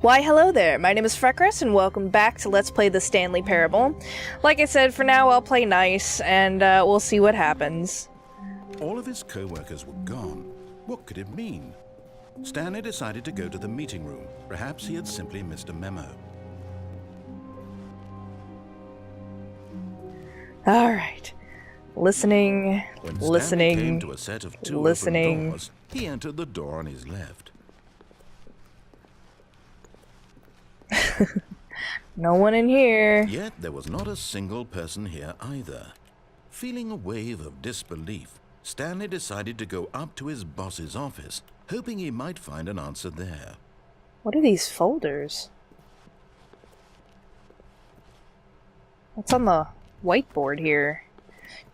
Why hello there, my name is Freckris and welcome back to Let's Play the Stanley Parable. Like I said, for now I'll play nice and we'll see what happens. All of his co-workers were gone. What could it mean? Stanley decided to go to the meeting room. Perhaps he had simply missed a memo. Alright. Listening, When listening, Stanley came to a set of two listening. open doors, he entered the door on his left. No one in here. Yet there was not a single person here either. Feeling a wave of disbelief, Stanley decided to go up to his boss's office, hoping he might find an answer there. What are these folders? What's on the whiteboard here?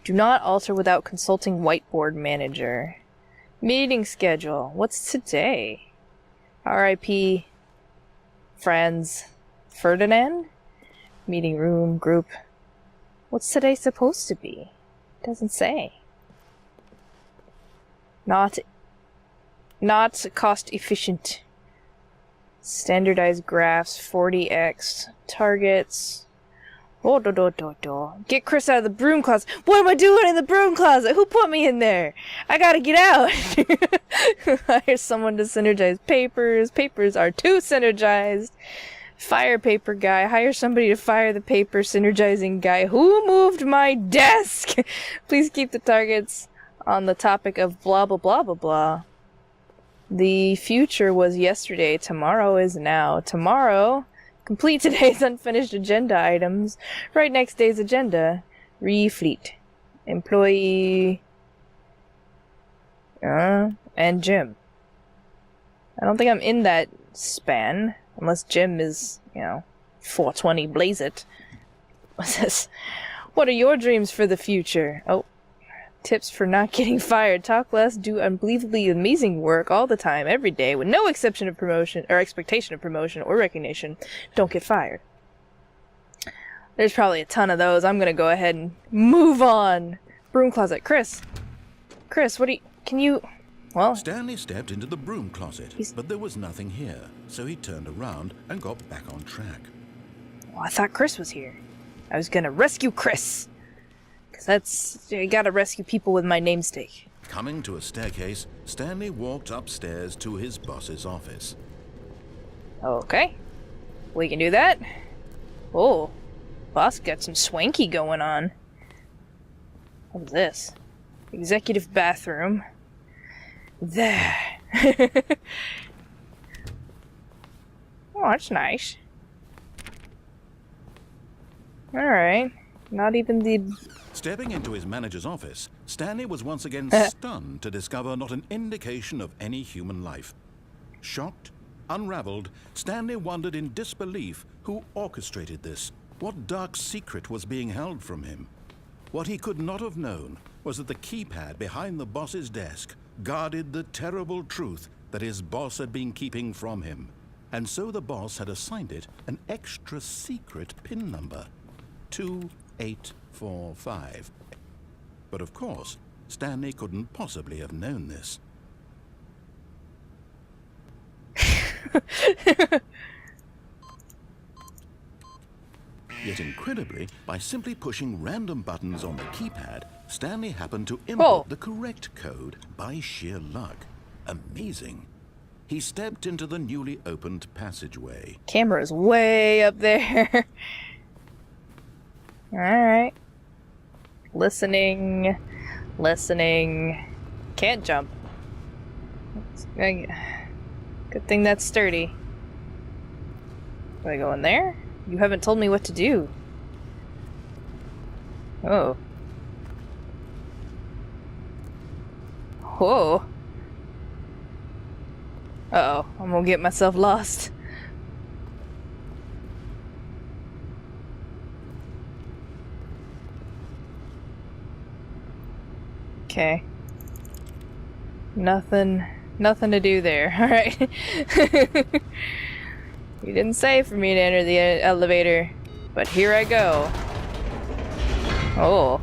Do not alter without consulting whiteboard manager. Meeting schedule. What's today? R.I.P. Friends. Ferdinand? Meeting room, group. What's today supposed to be? Doesn't say. Not cost efficient. Standardized graphs, 40x. Targets. Oh, Get Chris out of the broom closet. What am I doing in the broom closet? Who put me in there? I gotta get out. Hire someone to synergize papers. Papers are too synergized. Fire paper guy. Hire somebody to fire the paper synergizing guy. Who moved my desk? Please keep the targets on the topic of blah blah blah blah blah. The future was yesterday. Tomorrow is now. Tomorrow. Complete today's unfinished agenda items. Right next day's agenda. Refleet. Employee. And Jim. I don't think I'm in that span. Unless Jim is, 420 blaze it. What's this? What are your dreams for the future? Oh. Tips for not getting fired. Talk less, do unbelievably amazing work all the time, every day, with no exception of promotion or expectation of promotion or recognition. Don't get fired. There's probably a ton of those. I'm gonna go ahead and move on. Broom closet. Chris, what do you... Can you... Well... Stanley stepped into the broom closet, but there was nothing here, so he turned around and got back on track. Well, I thought Chris was here. I was gonna rescue Chris. I gotta rescue people with my namesake. Coming to a staircase, Stanley walked upstairs to his boss's office. Okay. We can do that. Oh. Boss got some swanky going on. What is this? Executive bathroom. There. Oh, that's nice. Alright. Not even the... Stepping into his manager's office, Stanley was once again stunned to discover not an indication of any human life. Shocked, unraveled, Stanley wondered in disbelief who orchestrated this. What dark secret was being held from him? What he could not have known was that the keypad behind the boss's desk guarded the terrible truth that his boss had been keeping from him. And so the boss had assigned it an extra secret PIN number. 2845. But of course, Stanley couldn't possibly have known this. Yet incredibly, by simply pushing random buttons on the keypad, Stanley happened to input the correct code by sheer luck. Amazing. He stepped into the newly opened passageway. Camera's way up there. Alright. Listening. Can't jump. Good thing that's sturdy. Do I go in there? You haven't told me what to do. Oh. Whoa. Uh-oh, I'm gonna get myself lost. Okay. Nothing to do there. Alright. You didn't say for me to enter the elevator, but here I go. Oh.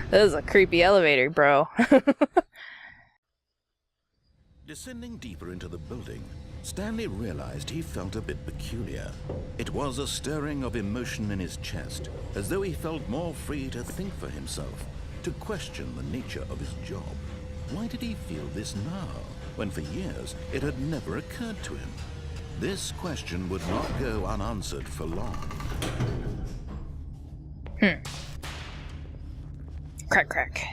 This is a creepy elevator, bro. Descending deeper into the building, Stanley realized he felt a bit peculiar. It was a stirring of emotion in his chest, as though he felt more free to think for himself, to question the nature of his job. Why did he feel this now, when for years it had never occurred to him? This question would not go unanswered for long. Crack, crack.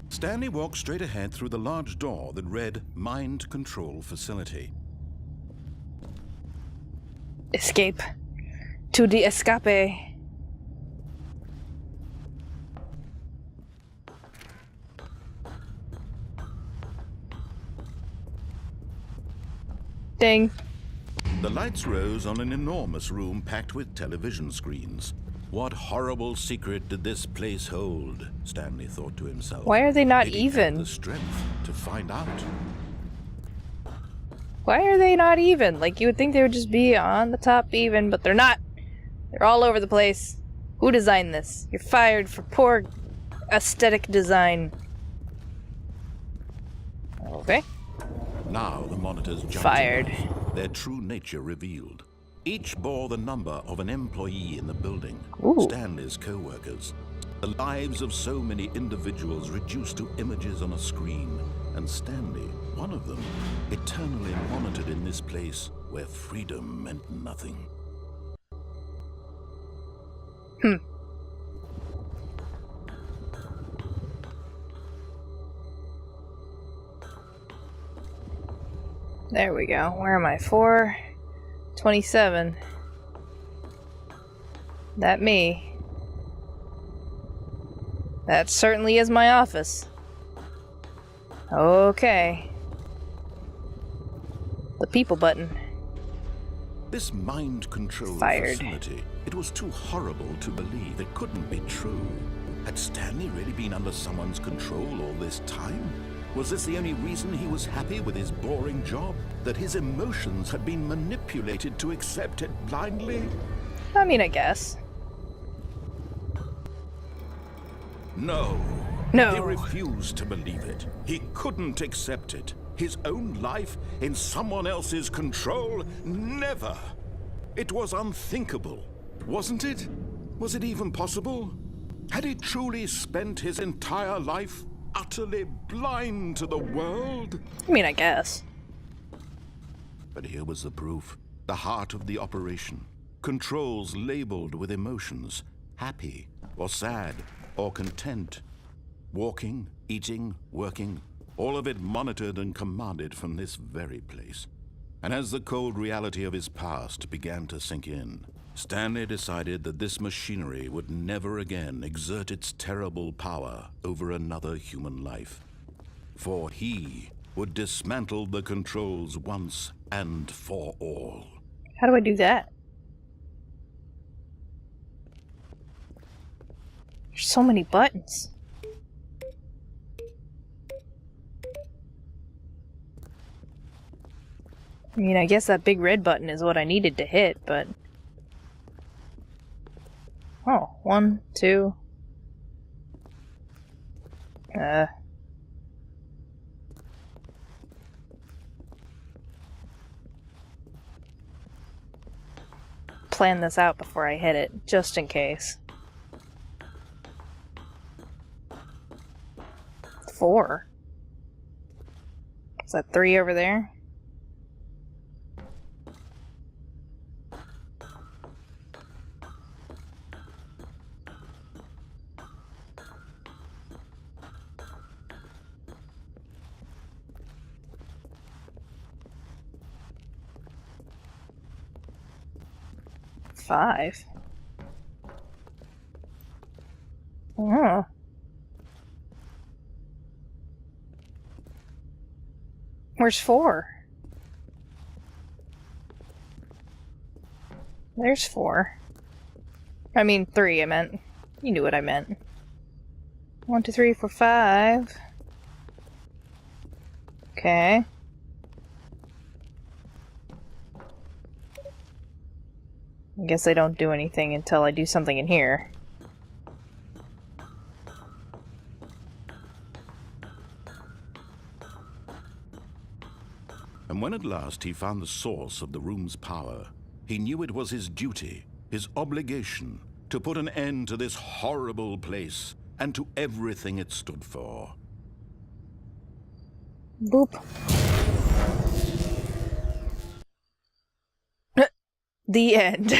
Stanley walked straight ahead through the large door that read Mind Control Facility. Escape. To the escape. Ding. The lights rose on an enormous room packed with television screens. What horrible secret did this place hold? Stanley thought to himself. Why are they not Did he have even? the strength to find out. Why are they not even? Like, you would think they would just be on the top even, but they're not. They're all over the place. Who designed this? You're fired for poor aesthetic design. Okay. Now the monitors jumped Fired. to life, their true nature revealed. Each bore the number of an employee in the building, Ooh. Stanley's co-workers. The lives of so many individuals reduced to images on a screen, and Stanley, one of them, eternally monitored in this place where freedom meant nothing. There we go. Where am I? 427. That me. That certainly is my office. Okay. The people button. This mind control Fired. facility, it was too horrible to believe. It couldn't be true. Had Stanley really been under someone's control all this time? Was this the only reason he was happy with his boring job? That his emotions had been manipulated to accept it blindly? I mean, I guess. No. No. He refused to believe it. He couldn't accept it. His own life in someone else's control? Never. It was unthinkable, wasn't it? Was it even possible? Had he truly spent his entire life utterly blind to the world? I mean, I guess. But here was the proof. The heart of the operation. Controls labeled with emotions. Happy, or sad, or content. Walking, eating, working. All of it monitored and commanded from this very place. And as the cold reality of his past began to sink in, Stanley decided that this machinery would never again exert its terrible power over another human life. For he would dismantle the controls once and for all. How do I do that? There's so many buttons. I mean, I guess that big red button is what I needed to hit, but... Oh, 1, 2... Plan this out before I hit it, just in case. 4? Is that 3 over there? Five. Oh. Where's 4? There's 4. I mean 3, I meant. You knew what I meant. 1, 2, 3, 4, 5. Okay. I guess I don't do anything until I do something in here. And when at last he found the source of the room's power, he knew it was his duty, his obligation, to put an end to this horrible place and to everything it stood for. Boop. The end.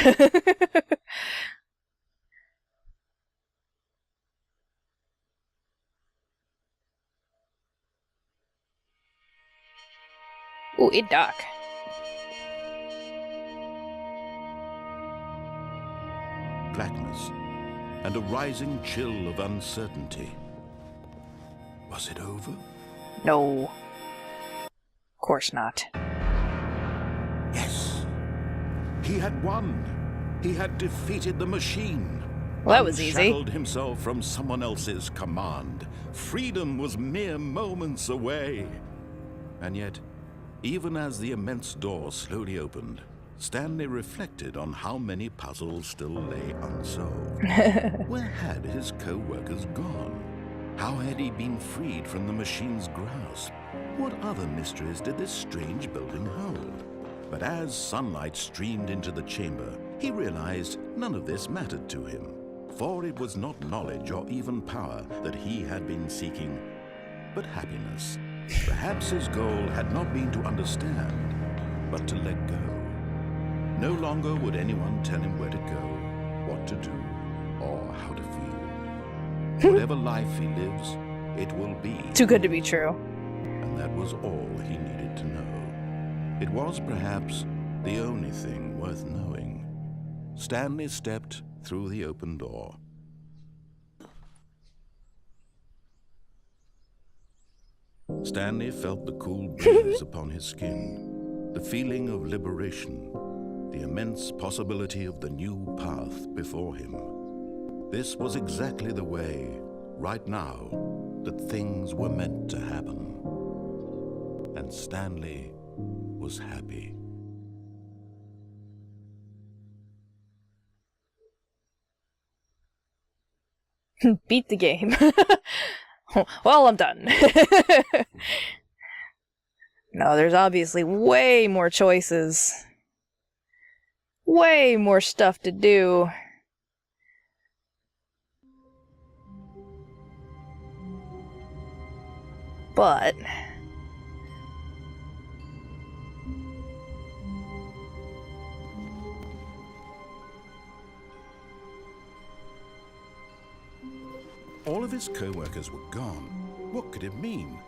Ooh, it dark. Blackness and a rising chill of uncertainty. Was it over? No. Of course not. Yes. He had won. He had defeated the machine. Well, that was easy. Unshackled himself from someone else's command. Freedom was mere moments away. And yet, even as the immense door slowly opened, Stanley reflected on how many puzzles still lay unsolved. Where had his co-workers gone? How had he been freed from the machine's grasp? What other mysteries did this strange building hold? But as sunlight streamed into the chamber, he realized none of this mattered to him, for it was not knowledge or even power that he had been seeking, but happiness. Perhaps his goal had not been to understand, but to let go. No longer would anyone tell him where to go, what to do, or how to feel. Whatever life he lives, it will be. Too good to be true. And that was all he needed to know. It was perhaps the only thing worth knowing. Stanley stepped through the open door. Stanley felt the cool breeze upon his skin, the feeling of liberation, the immense possibility of the new path before him. This was exactly the way, right now, that things were meant to happen. And Stanley was happy. Beat the game. Well, I'm done. No, there's obviously way more choices. Way more stuff to do. But all of his co-workers were gone. What could it mean?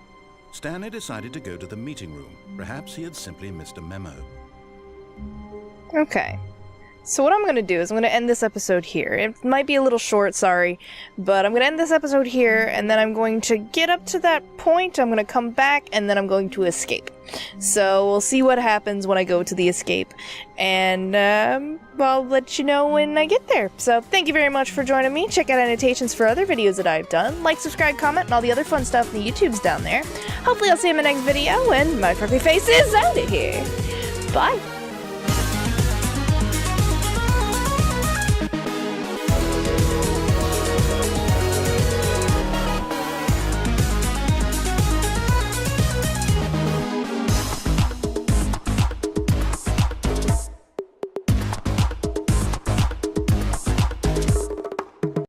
Stanley decided to go to the meeting room. Perhaps he had simply missed a memo. okay. So what I'm going to do is I'm going to end this episode here. It might be a little short, sorry, but I'm going to end this episode here, and then I'm going to get up to that point, I'm going to come back, and then I'm going to escape. So we'll see what happens when I go to the escape, and I'll let you know when I get there. So thank you very much for joining me. Check out annotations for other videos that I've done. Like, subscribe, comment, and all the other fun stuff in the YouTubes down there. Hopefully I'll see you in my next video, and my freckly face is out of here. Bye!